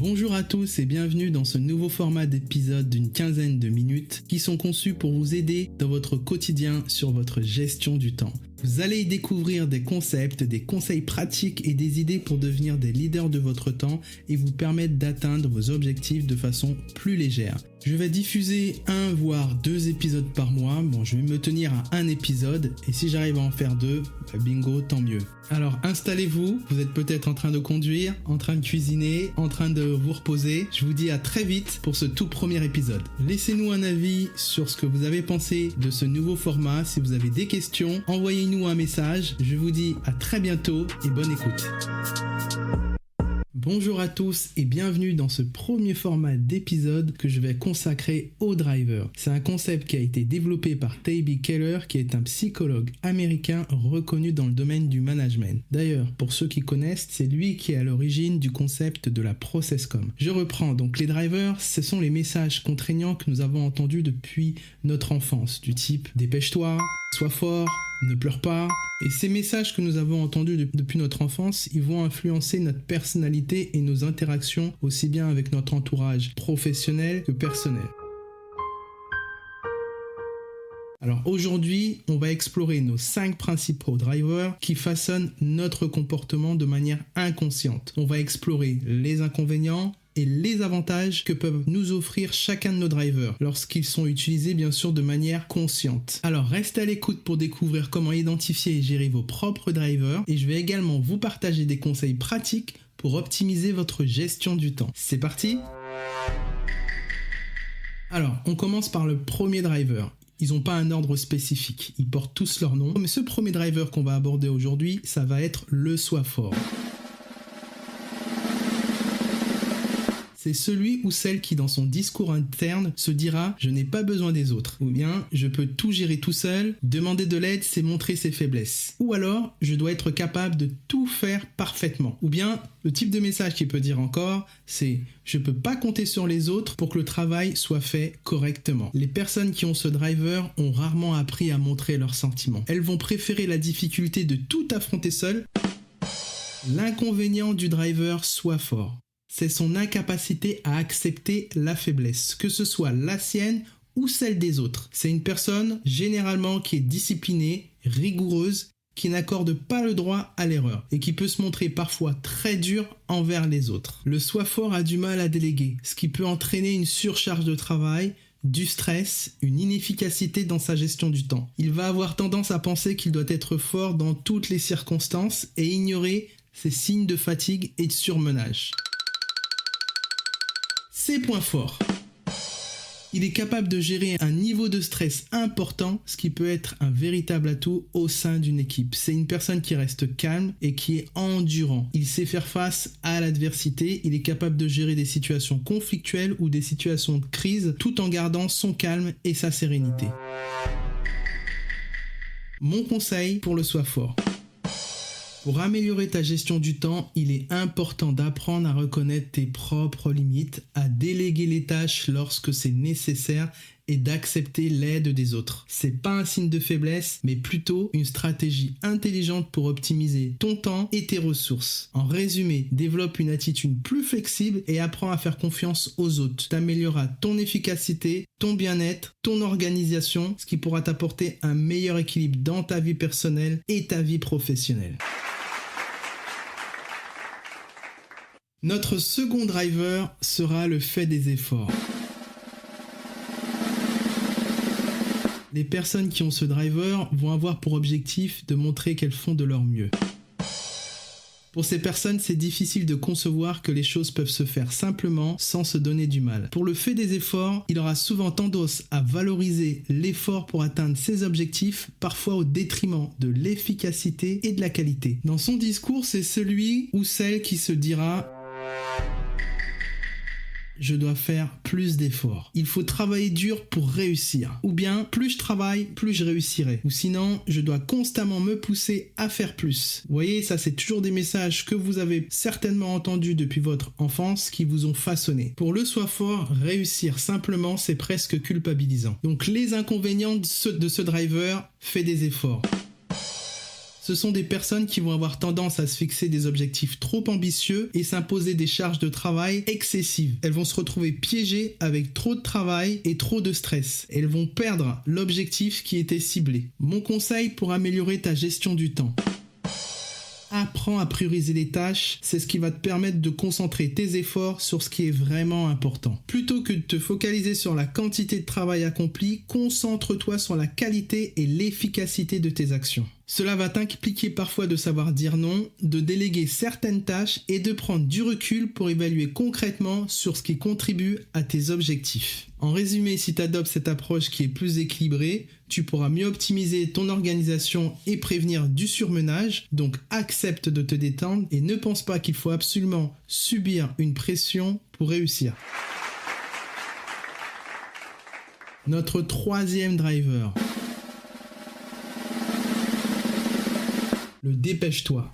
Bonjour à tous et bienvenue dans ce nouveau format d'épisodes d'une quinzaine de minutes qui sont conçus pour vous aider dans votre quotidien sur votre gestion du temps. Vous allez y découvrir des concepts, des conseils pratiques et des idées pour devenir des leaders de votre temps et vous permettre d'atteindre vos objectifs de façon plus légère. Je vais diffuser 1 voire 2 épisodes par mois. Bon, je vais me tenir à 1 épisode et si j'arrive à en faire 2, bingo, tant mieux. Alors installez-vous, vous êtes peut-être en train de conduire, en train de cuisiner, en train de vous reposer. Je vous dis à très vite pour ce tout premier épisode. Laissez-nous un avis sur ce que vous avez pensé de ce nouveau format. Si vous avez des questions, envoyez-nous un message. Je vous dis à très bientôt et bonne écoute. Bonjour à tous et bienvenue dans ce premier format d'épisode que je vais consacrer au driver. C'est un concept qui a été développé par T.B. Keller qui est un psychologue américain reconnu dans le domaine du management. D'ailleurs, pour ceux qui connaissent, c'est lui qui est à l'origine du concept de la process-com. Je reprends, donc les drivers, ce sont les messages contraignants que nous avons entendus depuis notre enfance, du type « dépêche-toi »,« sois fort », ne pleure pas. Et ces messages que nous avons entendus depuis notre enfance, ils vont influencer notre personnalité et nos interactions aussi bien avec notre entourage professionnel que personnel. Alors aujourd'hui, on va explorer nos 5 principaux drivers qui façonnent notre comportement de manière inconsciente. On va explorer les inconvénients et les avantages que peuvent nous offrir chacun de nos drivers lorsqu'ils sont utilisés bien sûr de manière consciente. Alors restez à l'écoute pour découvrir comment identifier et gérer vos propres drivers et je vais également vous partager des conseils pratiques pour optimiser votre gestion du temps. C'est parti ? Alors on commence par le premier driver. Ils n'ont pas un ordre spécifique, ils portent tous leur nom. Mais ce premier driver qu'on va aborder aujourd'hui, ça va être le sois fort. C'est celui ou celle qui dans son discours interne se dira « je n'ai pas besoin des autres » ou bien « je peux tout gérer tout seul, demander de l'aide c'est montrer ses faiblesses » ou alors « je dois être capable de tout faire parfaitement » ou bien le type de message qu'il peut dire encore c'est « je peux pas compter sur les autres pour que le travail soit fait correctement ». Les personnes qui ont ce driver ont rarement appris à montrer leurs sentiments. Elles vont préférer la difficulté de tout affronter seules. L'inconvénient du driver sois fort. C'est son incapacité à accepter la faiblesse, que ce soit la sienne ou celle des autres. C'est une personne généralement qui est disciplinée, rigoureuse, qui n'accorde pas le droit à l'erreur et qui peut se montrer parfois très dur envers les autres. Le soi fort a du mal à déléguer, ce qui peut entraîner une surcharge de travail, du stress, une inefficacité dans sa gestion du temps. Il va avoir tendance à penser qu'il doit être fort dans toutes les circonstances et ignorer ses signes de fatigue et de surmenage. Ses points forts. Il est capable de gérer un niveau de stress important, ce qui peut être un véritable atout au sein d'une équipe. C'est une personne qui reste calme et qui est endurant. Il sait faire face à l'adversité, il est capable de gérer des situations conflictuelles ou des situations de crise tout en gardant son calme et sa sérénité. Mon conseil pour le soi fort. Pour améliorer ta gestion du temps, il est important d'apprendre à reconnaître tes propres limites, à déléguer les tâches lorsque c'est nécessaire et d'accepter l'aide des autres. C'est pas un signe de faiblesse, mais plutôt une stratégie intelligente pour optimiser ton temps et tes ressources. En résumé, développe une attitude plus flexible et apprends à faire confiance aux autres. T'amélioreras ton efficacité, ton bien-être, ton organisation, ce qui pourra t'apporter un meilleur équilibre dans ta vie personnelle et ta vie professionnelle. Notre second driver sera le fait des efforts. Les personnes qui ont ce driver vont avoir pour objectif de montrer qu'elles font de leur mieux. Pour ces personnes, c'est difficile de concevoir que les choses peuvent se faire simplement sans se donner du mal. Pour le fait des efforts, il aura souvent tendance à valoriser l'effort pour atteindre ses objectifs, parfois au détriment de l'efficacité et de la qualité. Dans son discours, c'est celui ou celle qui se dira « je dois faire plus d'efforts. Il faut travailler dur pour réussir. » Ou bien, plus je travaille, plus je réussirai. Ou sinon, je dois constamment me pousser à faire plus. Vous voyez, ça c'est toujours des messages que vous avez certainement entendus depuis votre enfance qui vous ont façonné. Pour le soi fort, réussir simplement, c'est presque culpabilisant. Donc les inconvénients de ce driver, fais des efforts. Ce sont des personnes qui vont avoir tendance à se fixer des objectifs trop ambitieux et s'imposer des charges de travail excessives. Elles vont se retrouver piégées avec trop de travail et trop de stress. Elles vont perdre l'objectif qui était ciblé. Mon conseil pour améliorer ta gestion du temps. Apprends à prioriser les tâches, c'est ce qui va te permettre de concentrer tes efforts sur ce qui est vraiment important. Plutôt que de te focaliser sur la quantité de travail accompli, concentre-toi sur la qualité et l'efficacité de tes actions. Cela va t'impliquer parfois de savoir dire non, de déléguer certaines tâches et de prendre du recul pour évaluer concrètement sur ce qui contribue à tes objectifs. En résumé, si tu adoptes cette approche qui est plus équilibrée, tu pourras mieux optimiser ton organisation et prévenir du surmenage, donc accepte de te détendre et ne pense pas qu'il faut absolument subir une pression pour réussir. Notre troisième driver. Le dépêche-toi.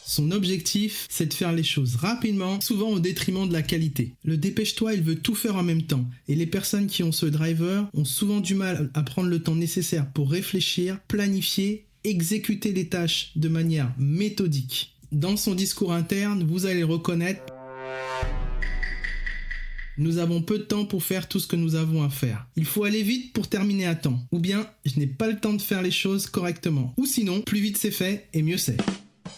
Son objectif, c'est de faire les choses rapidement, souvent au détriment de la qualité. Le dépêche-toi, il veut tout faire en même temps. Et les personnes qui ont ce driver ont souvent du mal à prendre le temps nécessaire pour réfléchir, planifier, exécuter les tâches de manière méthodique. Dans son discours interne, vous allez le reconnaître. Nous avons peu de temps pour faire tout ce que nous avons à faire. Il faut aller vite pour terminer à temps. Ou bien, je n'ai pas le temps de faire les choses correctement. Ou sinon, plus vite c'est fait et mieux c'est.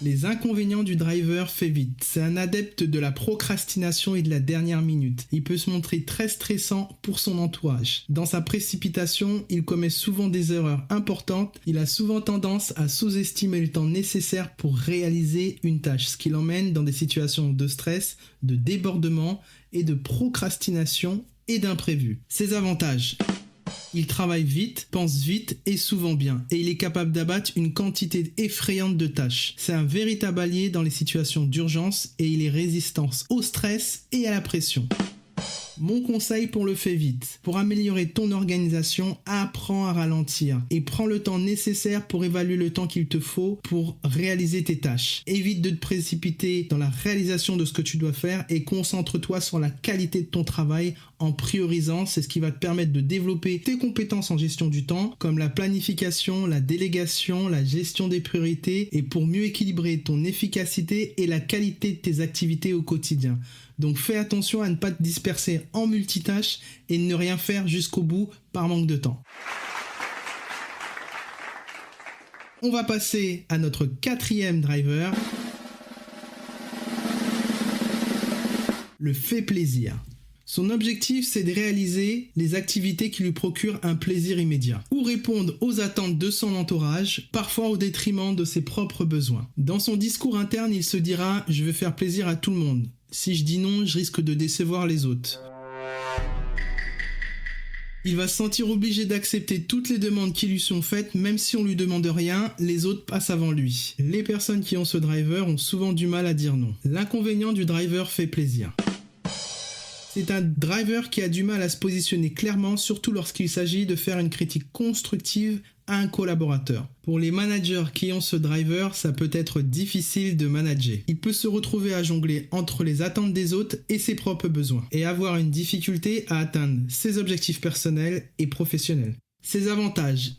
Les inconvénients du driver fait vite. C'est un adepte de la procrastination et de la dernière minute. Il peut se montrer très stressant pour son entourage. Dans sa précipitation, il commet souvent des erreurs importantes. Il a souvent tendance à sous-estimer le temps nécessaire pour réaliser une tâche, ce qui l'emmène dans des situations de stress, de débordement et de procrastination et d'imprévu. Ses avantages. Il travaille vite, pense vite et souvent bien. Et il est capable d'abattre une quantité effrayante de tâches. C'est un véritable allié dans les situations d'urgence et il est résistant au stress et à la pression. Mon conseil pour le fait vite. Pour améliorer ton organisation, apprends à ralentir et prends le temps nécessaire pour évaluer le temps qu'il te faut pour réaliser tes tâches. Évite de te précipiter dans la réalisation de ce que tu dois faire et concentre-toi sur la qualité de ton travail en priorisant. C'est ce qui va te permettre de développer tes compétences en gestion du temps, comme la planification, la délégation, la gestion des priorités et pour mieux équilibrer ton efficacité et la qualité de tes activités au quotidien. Donc fais attention à ne pas te disperser en multitâches et ne rien faire jusqu'au bout par manque de temps. On va passer à notre quatrième driver. Le fait plaisir. Son objectif, c'est de réaliser les activités qui lui procurent un plaisir immédiat ou répondre aux attentes de son entourage, parfois au détriment de ses propres besoins. Dans son discours interne, il se dira « Je veux faire plaisir à tout le monde. Si je dis non, je risque de décevoir les autres. » Il va se sentir obligé d'accepter toutes les demandes qui lui sont faites, même si on lui demande rien, les autres passent avant lui. Les personnes qui ont ce driver ont souvent du mal à dire non. L'inconvénient du driver fait plaisir. C'est un driver qui a du mal à se positionner clairement, surtout lorsqu'il s'agit de faire une critique constructive à un collaborateur. Pour les managers qui ont ce driver, ça peut être difficile de manager. Il peut se retrouver à jongler entre les attentes des autres et ses propres besoins, et avoir une difficulté à atteindre ses objectifs personnels et professionnels. Ses avantages.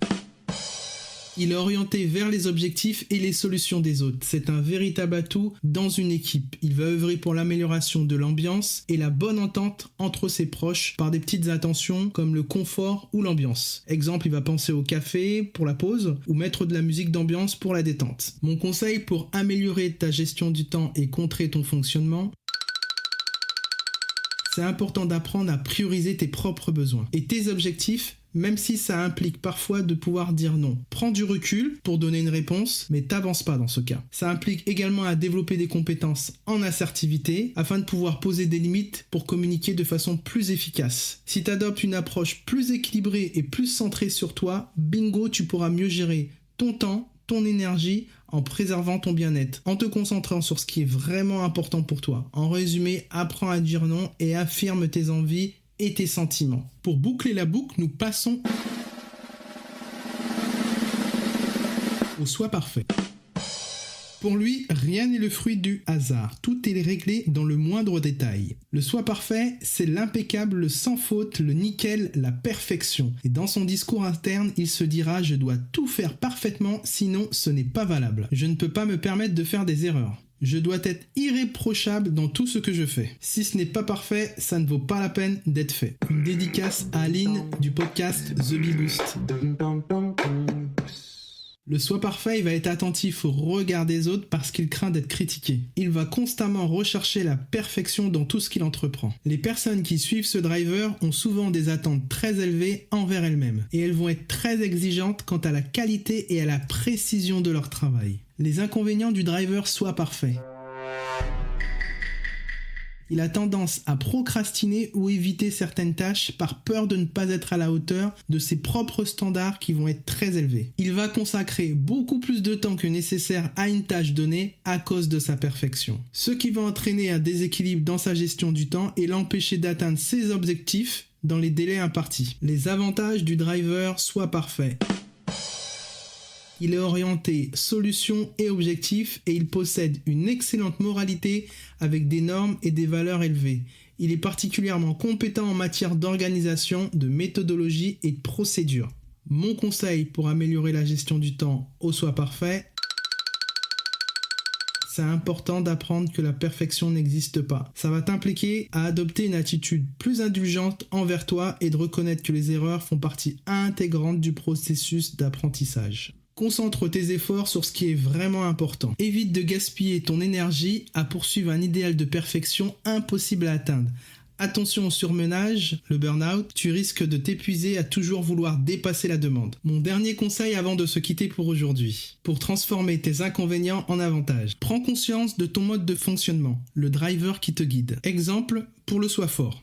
Il est orienté vers les objectifs et les solutions des autres. C'est un véritable atout dans une équipe. Il va œuvrer pour l'amélioration de l'ambiance et la bonne entente entre ses proches par des petites attentions comme le confort ou l'ambiance. Exemple, il va penser au café pour la pause ou mettre de la musique d'ambiance pour la détente. Mon conseil pour améliorer ta gestion du temps et contrer ton fonctionnement, c'est important d'apprendre à prioriser tes propres besoins et tes objectifs, même si ça implique parfois de pouvoir dire non. Prends du recul pour donner une réponse, mais t'avances pas dans ce cas. Ça implique également à développer des compétences en assertivité afin de pouvoir poser des limites pour communiquer de façon plus efficace. Si tu adoptes une approche plus équilibrée et plus centrée sur toi, bingo, tu pourras mieux gérer ton temps, ton énergie, en préservant ton bien-être, en te concentrant sur ce qui est vraiment important pour toi. En résumé, apprends à dire non et affirme tes envies et tes sentiments. Pour boucler la boucle, nous passons au soi parfait. Pour lui, rien n'est le fruit du hasard. Tout est réglé dans le moindre détail. Le soi parfait, c'est l'impeccable, le sans faute, le nickel, la perfection. Et dans son discours interne, il se dira « Je dois tout faire parfaitement, sinon ce n'est pas valable. Je ne peux pas me permettre de faire des erreurs. Je dois être irréprochable dans tout ce que je fais. Si ce n'est pas parfait, ça ne vaut pas la peine d'être fait. » Une dédicace à Aline du podcast The Bee Boost. Le soi parfait, il va être attentif au regard des autres parce qu'il craint d'être critiqué. Il va constamment rechercher la perfection dans tout ce qu'il entreprend. Les personnes qui suivent ce driver ont souvent des attentes très élevées envers elles-mêmes et elles vont être très exigeantes quant à la qualité et à la précision de leur travail. Les inconvénients du driver soi parfait. Il a tendance à procrastiner ou éviter certaines tâches par peur de ne pas être à la hauteur de ses propres standards qui vont être très élevés. Il va consacrer beaucoup plus de temps que nécessaire à une tâche donnée à cause de sa perfection. Ce qui va entraîner un déséquilibre dans sa gestion du temps et l'empêcher d'atteindre ses objectifs dans les délais impartis. Les avantages du driver soi parfait. Il est orienté solution et objectif et il possède une excellente moralité avec des normes et des valeurs élevées. Il est particulièrement compétent en matière d'organisation, de méthodologie et de procédure. Mon conseil pour améliorer la gestion du temps au soi parfait, c'est important d'apprendre que la perfection n'existe pas. Ça va t'impliquer à adopter une attitude plus indulgente envers toi et de reconnaître que les erreurs font partie intégrante du processus d'apprentissage. Concentre tes efforts sur ce qui est vraiment important. Évite de gaspiller ton énergie à poursuivre un idéal de perfection impossible à atteindre. Attention au surmenage, le burn-out, tu risques de t'épuiser à toujours vouloir dépasser la demande. Mon dernier conseil avant de se quitter pour aujourd'hui, pour transformer tes inconvénients en avantages. Prends conscience de ton mode de fonctionnement, le driver qui te guide. Exemple, pour le soi fort.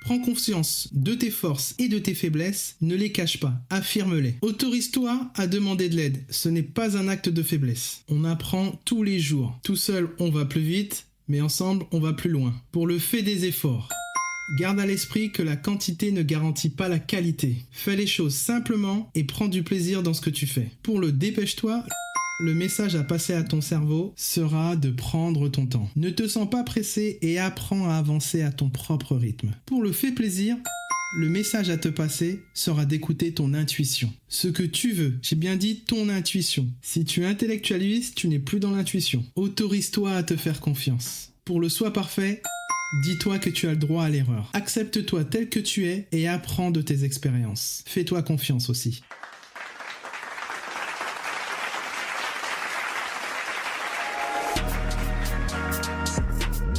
Prends conscience de tes forces et de tes faiblesses, ne les cache pas, affirme-les. Autorise-toi à demander de l'aide, ce n'est pas un acte de faiblesse. On apprend tous les jours. Tout seul, on va plus vite, mais ensemble, on va plus loin. Pour le fait des efforts, garde à l'esprit que la quantité ne garantit pas la qualité. Fais les choses simplement et prends du plaisir dans ce que tu fais. Pour le dépêche-toi, le message à passer à ton cerveau sera de prendre ton temps. Ne te sens pas pressé et apprends à avancer à ton propre rythme. Pour le fait plaisir, le message à te passer sera d'écouter ton intuition. Ce que tu veux, j'ai bien dit ton intuition. Si tu intellectualises, tu n'es plus dans l'intuition. Autorise-toi à te faire confiance. Pour le soi parfait, dis-toi que tu as le droit à l'erreur. Accepte-toi tel que tu es et apprends de tes expériences. Fais-toi confiance aussi.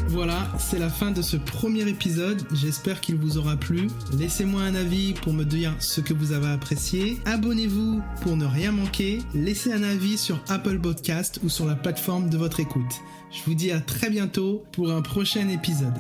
Voilà, c'est la fin de ce premier épisode. J'espère qu'il vous aura plu. Laissez-moi un avis pour me dire ce que vous avez apprécié. Abonnez-vous pour ne rien manquer. Laissez un avis sur Apple Podcast ou sur la plateforme de votre écoute. Je vous dis à très bientôt pour un prochain épisode.